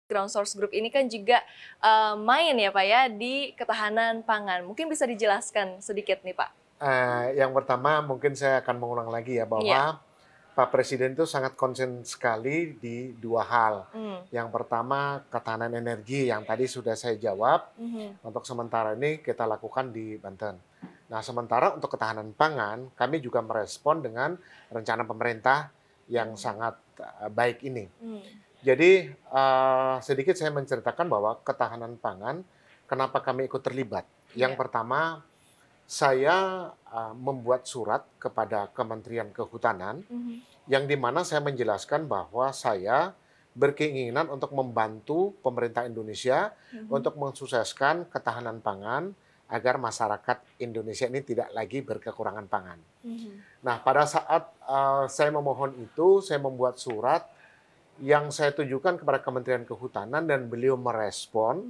Ground Source Group ini kan juga main ya Pak ya di ketahanan pangan. Mungkin bisa dijelaskan sedikit nih Pak. Yang pertama mungkin saya akan mengulang lagi ya Iya. bahwa Pak Presiden itu sangat konsen sekali di dua hal. Yang pertama ketahanan energi yang tadi sudah saya jawab. Untuk sementara ini kita lakukan di Banten. Nah sementara untuk ketahanan pangan kami juga merespon dengan rencana pemerintah yang sangat baik ini. Jadi sedikit saya menceritakan bahwa ketahanan pangan, kenapa kami ikut terlibat. Yang pertama, saya membuat surat kepada Kementerian Kehutanan, yang dimana saya menjelaskan bahwa saya berkeinginan untuk membantu pemerintah Indonesia untuk mensukseskan ketahanan pangan agar masyarakat Indonesia ini tidak lagi berkekurangan pangan. Nah, pada saat saya memohon itu, saya membuat surat yang saya tujukan kepada Kementerian Kehutanan dan beliau merespon.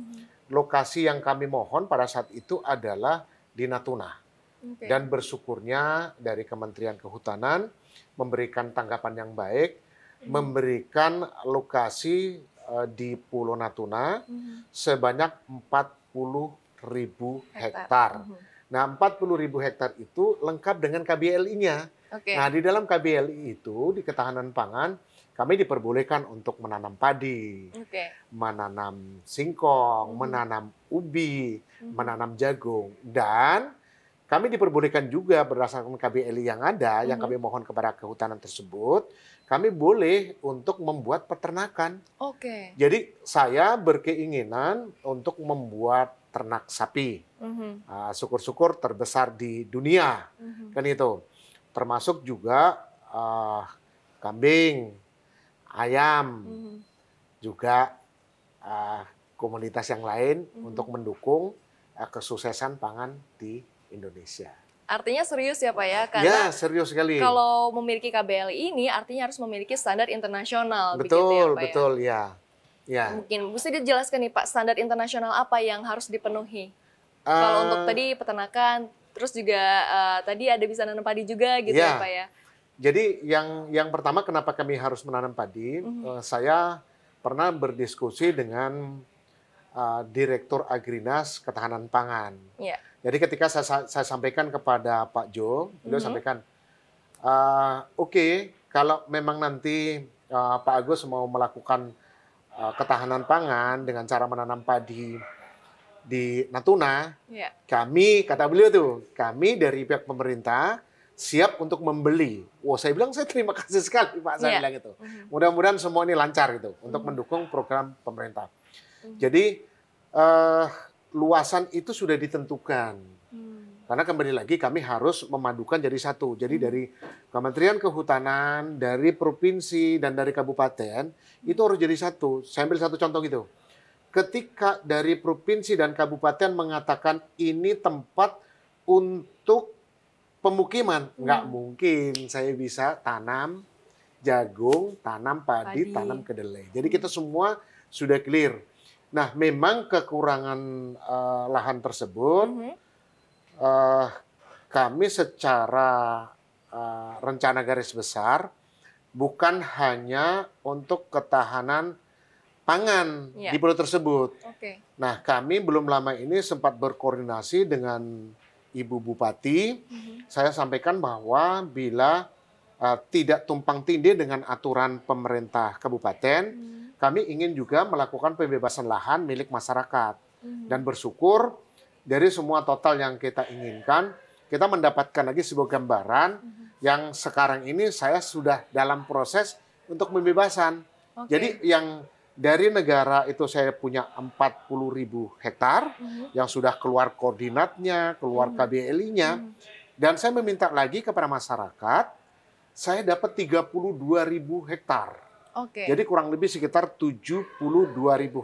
Lokasi yang kami mohon pada saat itu adalah di Natuna. Dan bersyukurnya dari Kementerian Kehutanan memberikan tanggapan yang baik, memberikan lokasi di Pulau Natuna sebanyak 40.000 hektar. Nah, 40.000 hektar itu lengkap dengan KBLI-nya. Nah, di dalam KBLI itu, di ketahanan pangan, kami diperbolehkan untuk menanam padi, menanam singkong, menanam ubi, menanam jagung. Dan kami diperbolehkan juga berdasarkan KBLI yang ada, yang kami mohon kepada kehutanan tersebut, kami boleh untuk membuat peternakan. Jadi saya berkeinginan untuk membuat ternak sapi. Syukur-syukur terbesar di dunia. Kan itu. Termasuk juga kambing, ayam, juga komunitas yang lain untuk mendukung kesuksesan pangan di Indonesia. Artinya serius ya Pak ya? Karena ya, serius sekali. Kalau memiliki KBLI ini artinya harus memiliki standar internasional. Betul, begitu ya, Pak, betul ya. Mungkin bisa dijelaskan nih Pak, standar internasional apa yang harus dipenuhi? Kalau untuk tadi peternakan, terus juga tadi ada bisa nanam padi juga gitu ya Pak ya? Jadi yang pertama kenapa kami harus menanam padi, saya pernah berdiskusi dengan Direktur Agrinas Ketahanan Pangan. Jadi ketika saya sampaikan kepada Pak Jo, beliau sampaikan, oke, kalau memang nanti Pak Agus mau melakukan ketahanan pangan dengan cara menanam padi di Natuna, kami, kata beliau tuh, kami dari pihak pemerintah siap untuk membeli. Saya bilang saya terima kasih sekali Pak, saya bilang itu. Mudah-mudahan semua ini lancar gitu untuk mendukung program pemerintah. Jadi luasan itu sudah ditentukan. Karena kembali lagi kami harus memadukan jadi satu. Jadi dari Kementerian Kehutanan, dari provinsi dan dari kabupaten itu harus jadi satu. Saya ambil satu contoh gitu. Ketika dari provinsi dan kabupaten mengatakan ini tempat untuk pemukiman, nggak mungkin saya bisa tanam jagung, tanam padi, tanam kedelai. Jadi kita semua sudah clear. Nah, memang kekurangan lahan tersebut, kami secara rencana garis besar bukan hanya untuk ketahanan pangan di pulau tersebut. Nah, kami belum lama ini sempat berkoordinasi dengan Ibu Bupati, saya sampaikan bahwa bila tidak tumpang tindih dengan aturan pemerintah kabupaten, kami ingin juga melakukan pembebasan lahan milik masyarakat. Dan bersyukur dari semua total yang kita inginkan, kita mendapatkan lagi sebuah gambaran yang sekarang ini saya sudah dalam proses untuk pembebasan. Jadi yang dari negara itu saya punya 40.000 hektar yang sudah keluar koordinatnya, keluar KBLI-nya. Dan saya meminta lagi kepada masyarakat, saya dapat 32.000 hektar. Jadi kurang lebih sekitar 72.000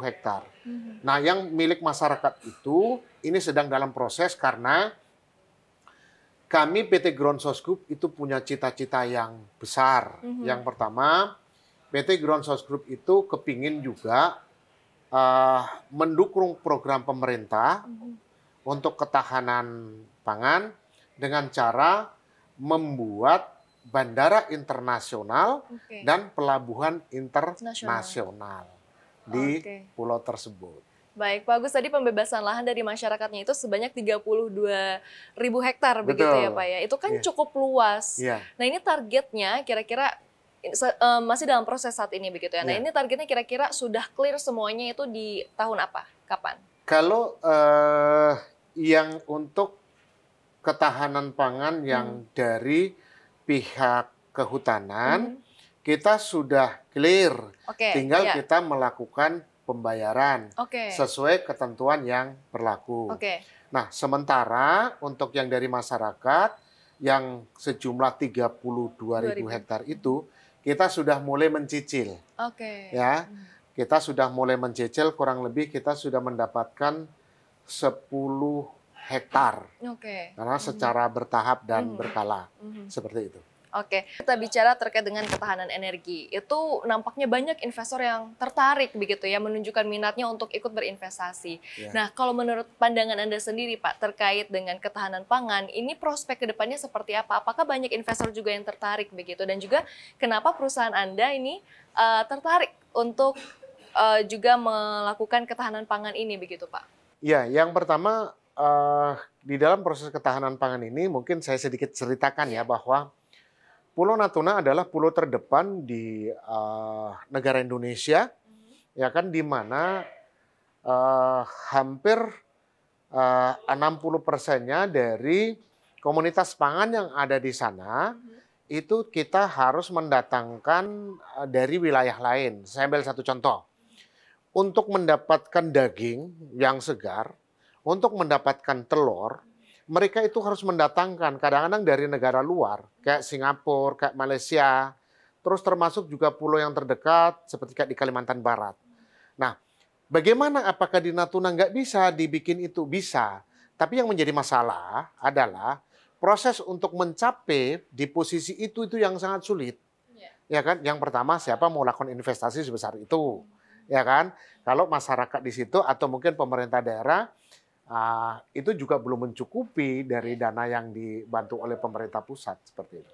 hektar. Nah, yang milik masyarakat itu ini sedang dalam proses karena kami PT Ground Source Group itu punya cita-cita yang besar. Yang pertama, PT Ground Source Group itu kepingin juga mendukung program pemerintah untuk ketahanan pangan dengan cara membuat bandara internasional dan pelabuhan internasional. di pulau tersebut. Baik, Pak Agus, tadi pembebasan lahan dari masyarakatnya itu sebanyak 32.000 hektar begitu ya Pak ya. Itu kan cukup luas. Nah ini targetnya kira-kira masih dalam proses saat ini begitu ya. Nah ini targetnya kira-kira sudah clear semuanya itu di tahun apa? Kapan? Kalau yang untuk ketahanan pangan yang dari pihak kehutanan, kita sudah clear. Tinggal kita melakukan pembayaran sesuai ketentuan yang berlaku. Nah, sementara untuk yang dari masyarakat yang sejumlah 32.000 hektar itu kita sudah mulai mencicil. Ya, kita sudah mulai mencicil, kurang lebih kita sudah mendapatkan 10 hektar. Karena secara bertahap dan berkala seperti itu. Kita bicara terkait dengan ketahanan energi. Itu nampaknya banyak investor yang tertarik begitu ya, menunjukkan minatnya untuk ikut berinvestasi. Nah, kalau menurut pandangan Anda sendiri Pak, terkait dengan ketahanan pangan, ini prospek ke depannya seperti apa? Apakah banyak investor juga yang tertarik begitu? Dan juga kenapa perusahaan Anda ini tertarik untuk juga melakukan ketahanan pangan ini begitu Pak? Ya, yang pertama di dalam proses ketahanan pangan ini mungkin saya sedikit ceritakan ya bahwa Pulau Natuna adalah pulau terdepan di negara Indonesia, ya kan, di mana hampir 60%-nya dari komunitas pangan yang ada di sana itu kita harus mendatangkan dari wilayah lain. Saya ambil satu contoh. Untuk mendapatkan daging yang segar, untuk mendapatkan telur, mereka itu harus mendatangkan kadang-kadang dari negara luar, kayak Singapura, kayak Malaysia, terus termasuk juga pulau yang terdekat seperti kayak di Kalimantan Barat. Nah, bagaimana apakah di Natuna nggak bisa dibikin itu? Bisa. Tapi yang menjadi masalah adalah proses untuk mencapai di posisi itu yang sangat sulit. Ya kan? Yang pertama, siapa mau lakukan investasi sebesar itu? Ya kan? Kalau masyarakat di situ atau mungkin pemerintah daerah itu juga belum mencukupi dari dana yang dibantu oleh pemerintah pusat seperti itu.